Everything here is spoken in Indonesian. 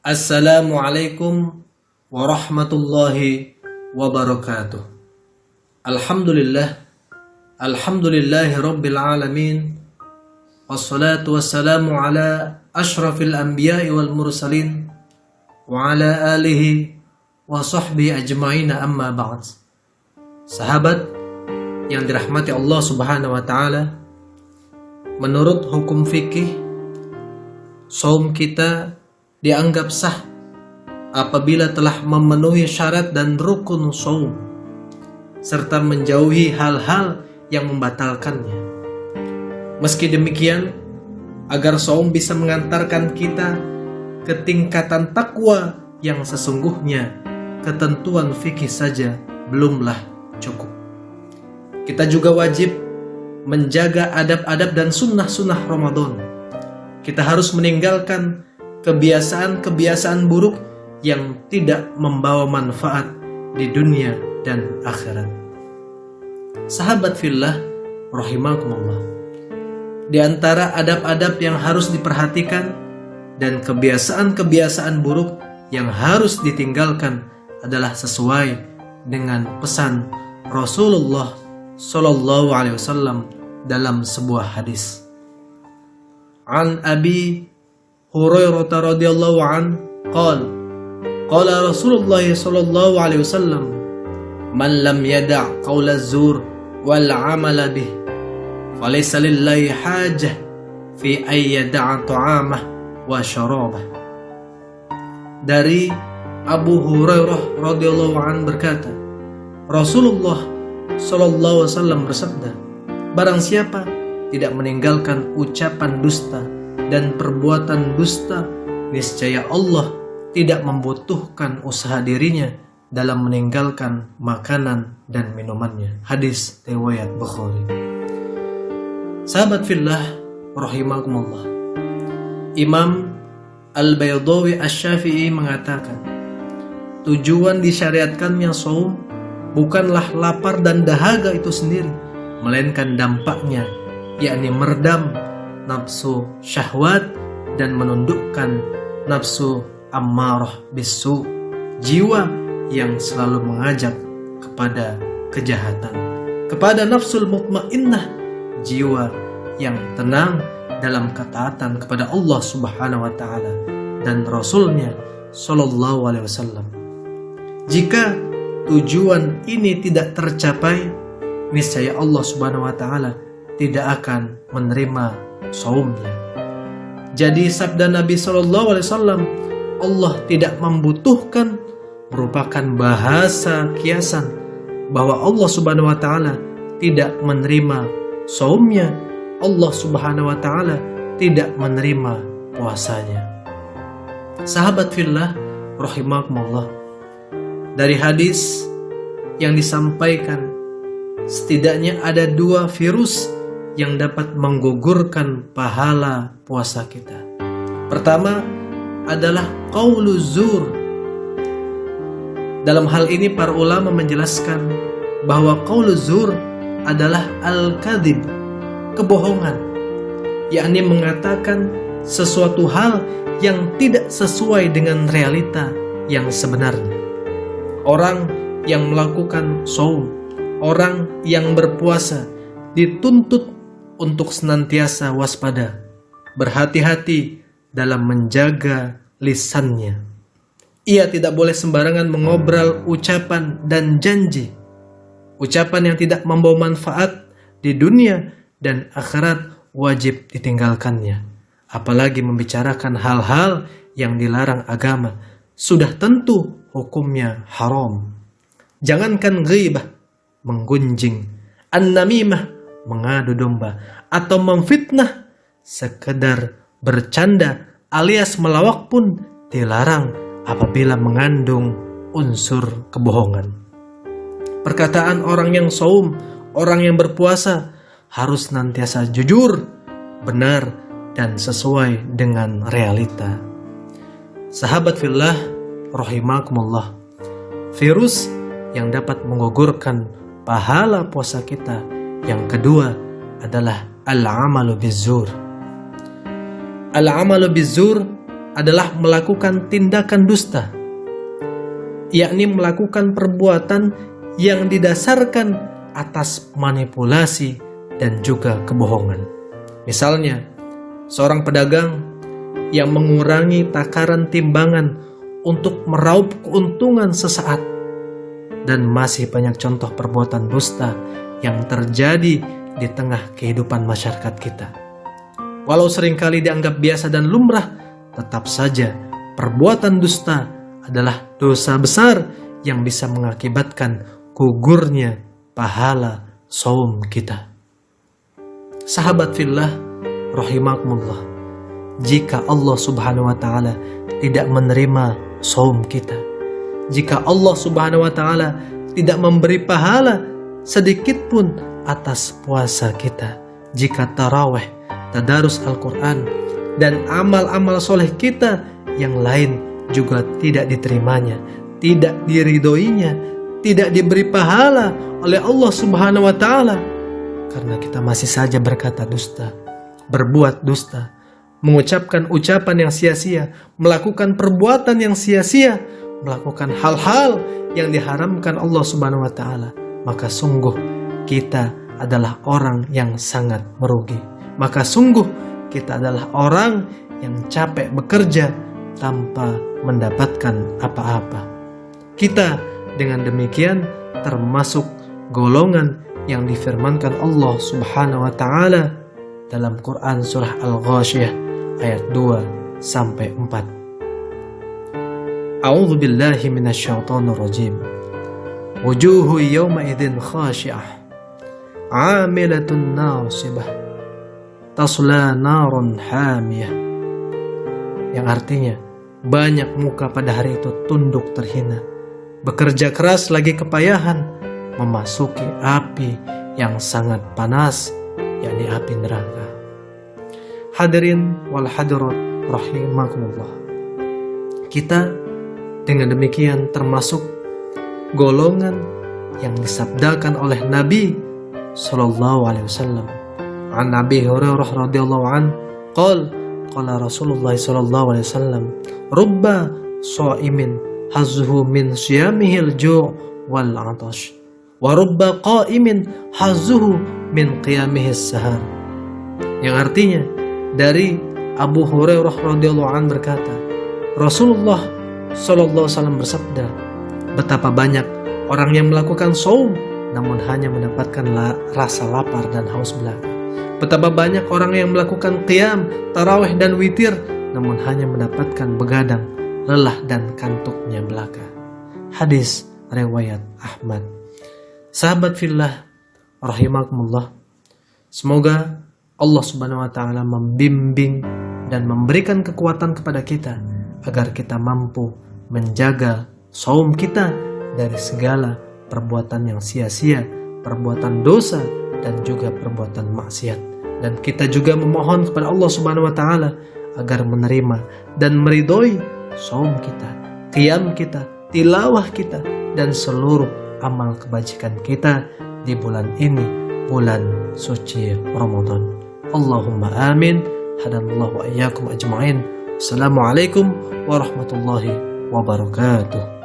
Assalamualaikum warahmatullahi wabarakatuh. Alhamdulillahi rabbil alamin. Wassalatu wassalamu ala ashrafil anbiya'i wal mursalin wa ala alihi wa sahbihi ajma'ina, amma ba'd. Sahabat yang dirahmati Allah subhanahu wa ta'ala, menurut hukum fikih, saum kita dianggap sah apabila telah memenuhi syarat dan rukun saum serta menjauhi hal-hal yang membatalkannya. Meski demikian, agar saum bisa mengantarkan kita ke tingkatan takwa yang sesungguhnya, ketentuan fikih saja belumlah cukup. Kita juga wajib menjaga adab-adab dan sunnah-sunnah Ramadan. Kita harus meninggalkan kebiasaan-kebiasaan buruk yang tidak membawa manfaat di dunia dan akhirat. Sahabat fillah rahimakumullah, di antara adab-adab yang harus diperhatikan dan kebiasaan-kebiasaan buruk yang harus ditinggalkan adalah sesuai dengan pesan Rasulullah sallallahu alaihi wasallam dalam sebuah hadis. An Abi Hurairah radhiyallahu an qala Rasulullah sallallahu alaihi wasallam, man lam yada' qaula az-zur wal 'amala bih falaysa lillahi hajah fi ay yada'a ta'amah wa syarabah. Dari Abu Hurairah radhiyallahu an berkata, Rasulullah sallallahu alaihi wasallam bersabda, barang siapa tidak meninggalkan ucapan dusta dan perbuatan dusta, niscaya Allah tidak membutuhkan usaha dirinya dalam meninggalkan makanan dan minumannya. Hadis riwayat Bukhari. Sahabat fillah rahimakumullah, Imam Al-Baydawi Asy-Syafi'i mengatakan, tujuan disyariatkannya saum bukanlah lapar dan dahaga itu sendiri, melainkan dampaknya, yakni meredam nafsu syahwat dan menundukkan nafsu ammarah bisu, jiwa yang selalu mengajak kepada kejahatan, kepada nafsul mutmainnah, jiwa yang tenang dalam ketaatan kepada Allah subhanahu wa ta'ala dan Rasulnya sallallahu alaihi wasallam. Jika tujuan ini tidak tercapai, niscaya Allah subhanahu wa ta'ala tidak akan menerima saumnya. Jadi sabda Nabi sallallahu alaihi wasallam, Allah tidak membutuhkan, merupakan bahasa kiasan bahwa Allah subhanahu wa ta'ala tidak menerima saumnya, Allah subhanahu wa ta'ala tidak menerima puasanya. Sahabat fillah rahimakumullah, dari hadis yang disampaikan, setidaknya ada 2 virus yang dapat menggugurkan pahala puasa kita. Pertama adalah qauluz zur. Dalam hal ini para ulama menjelaskan bahwa qauluz zur adalah al-kadzib, kebohongan, yakni mengatakan sesuatu hal yang tidak sesuai dengan realita yang sebenarnya. Orang yang melakukan saum, orang yang berpuasa dituntut untuk senantiasa waspada, berhati-hati dalam menjaga lisannya. Ia tidak boleh sembarangan mengobrol ucapan dan janji, ucapan yang tidak membawa manfaat di dunia dan akhirat wajib ditinggalkannya. Apalagi membicarakan hal-hal yang dilarang agama, sudah tentu hukumnya haram. Jangankan ghibah, menggunjing, an-namimah, mengadu domba, atau memfitnah, sekedar bercanda alias melawak pun dilarang apabila mengandung unsur kebohongan. Perkataan orang yang saum, orang yang berpuasa harus senantiasa jujur, benar, dan sesuai dengan realita. Sahabat fillah rahimakumullah, virus yang dapat menggugurkan pahala puasa kita yang kedua adalah al-amalu bizzur. Al-amalu bizzur adalah melakukan tindakan dusta, yakni melakukan perbuatan yang didasarkan atas manipulasi dan juga kebohongan. Misalnya, seorang pedagang yang mengurangi takaran timbangan untuk meraup keuntungan sesaat, dan masih banyak contoh perbuatan dusta yang terjadi di tengah kehidupan masyarakat kita. Walau seringkali dianggap biasa dan lumrah, tetap saja perbuatan dusta adalah dosa besar yang bisa mengakibatkan gugurnya pahala saum kita. Sahabat fillah rahimakumullah, jika Allah Subhanahu wa taala tidak menerima saum kita, jika Allah Subhanahu wa taala tidak memberi pahala sedikit pun atas puasa kita, jika tarawih, tadarus Al-Quran, dan amal-amal soleh kita yang lain juga tidak diterimanya, tidak diridhoinya, tidak diberi pahala oleh Allah Subhanahu wa taala, karena kita masih saja berkata dusta, berbuat dusta, mengucapkan ucapan yang sia-sia, melakukan perbuatan yang sia-sia, melakukan hal-hal yang diharamkan Allah Subhanahu wa taala, maka sungguh kita adalah orang yang sangat merugi. Maka sungguh kita adalah orang yang capek bekerja tanpa mendapatkan apa-apa. Kita dengan demikian termasuk golongan yang difirmankan Allah Subhanahu wa taala dalam Quran surah Al-Ghasyiyah ayat 2 sampai 4. A'udzu billahi minasyaitonir rajim. Wujuhu yawma idzin khashi'ah 'amilatun nasibah tasla narun hamiyah. Yang artinya, banyak muka pada hari itu tunduk terhina, bekerja keras lagi kepayahan, memasuki api yang sangat panas, yakni api neraka. Hadirin wal hadirat rahimakumullah, kita dengan demikian termasuk golongan yang disabdakan oleh Nabi sallallahu alaihi wasallam. An Abi Hurairah radhiyallahu an qala Rasulullah sallallahu alaihi wasallam, rubba sha'imin hazzuhu min siyamihil ju' wal 'atash wa rubba qa'imin hazzuhu min qiyamihis sahar. Yang artinya, dari Abu Hurairah radhiyallahu an berkata, Rasulullah sallallahu alaihi wasallam bersabda, betapa banyak orang yang melakukan saum namun hanya mendapatkan rasa lapar dan haus belaka. Betapa banyak orang yang melakukan qiyam, tarawih dan witir namun hanya mendapatkan begadang, lelah dan kantuknya belaka. Hadis riwayat Ahmad. Sahabat fillah rahimakumullah, semoga Allah Subhanahu wa taala membimbing dan memberikan kekuatan kepada kita agar kita mampu menjaga saum kita dari segala perbuatan yang sia-sia, perbuatan dosa dan juga perbuatan maksiat. Dan kita juga memohon kepada Allah Subhanahu wa taala agar menerima dan meridhoi saum kita, qiyam kita, tilawah kita dan seluruh amal kebajikan kita di bulan ini, bulan suci Ramadan. Allahumma amin. Hadanallahu wa iyyakum ajma'in. Assalamualaikum warahmatullahi wabarakatuh.